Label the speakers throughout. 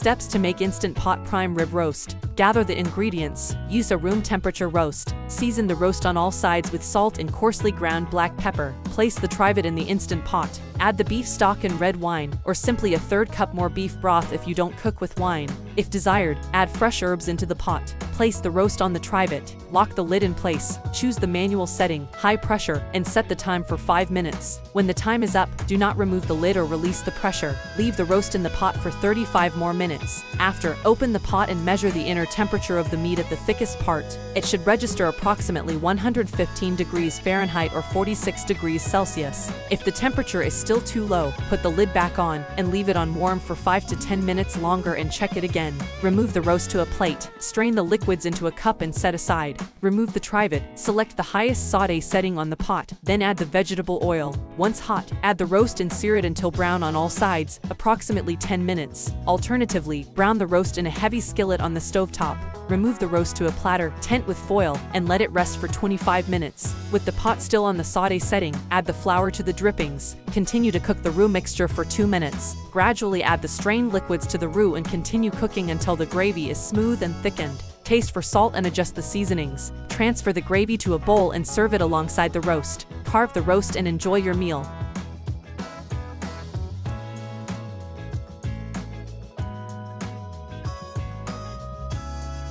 Speaker 1: Steps to make instant pot prime rib roast. Gather the ingredients. Use a room temperature roast. Season the roast on all sides with salt and coarsely ground black pepper. Place the trivet in the instant pot. Add the beef stock and red wine, or simply a third cup more beef broth if you don't cook with wine. If desired, add fresh herbs into the pot. Place the roast on the trivet. Lock the lid in place. Choose the manual setting, high pressure, and set the time for 5 minutes. When the time is up, do not remove the lid or release the pressure. Leave the roast in the pot for 35 more minutes. After, open the pot and measure the inner temperature of the meat at the thickest part. It should register approximately 115 degrees Fahrenheit or 46 degrees Celsius. If the temperature is still too low, put the lid back on and leave it on warm for 5 to 10 minutes longer and check it again. Remove the roast to a plate. Strain the liquids into a cup and set aside. Remove the trivet. Select the highest sauté setting on the pot. Then add the vegetable oil. Once hot, add the roast and sear it until brown on all sides, approximately 10 minutes. Alternatively, brown the roast in a heavy skillet on the stovetop. Remove the roast to a platter, tent with foil, and let it rest for 25 minutes. With the pot still on the sauté setting, add the flour to the drippings. Continue to cook the roux mixture for 2 minutes. Gradually add the strained liquids to the roux and continue cooking until the gravy is smooth and thickened. Taste for salt and adjust the seasonings. Transfer the gravy to a bowl and serve it alongside the roast. Carve the roast and enjoy your meal.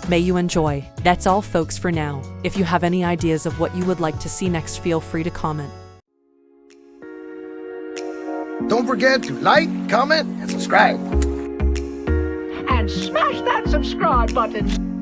Speaker 1: May you enjoy. That's all folks for now. If you have any ideas of what you would like to see next, feel free to comment.
Speaker 2: Don't forget to like, comment, and subscribe.
Speaker 3: And smash that subscribe button.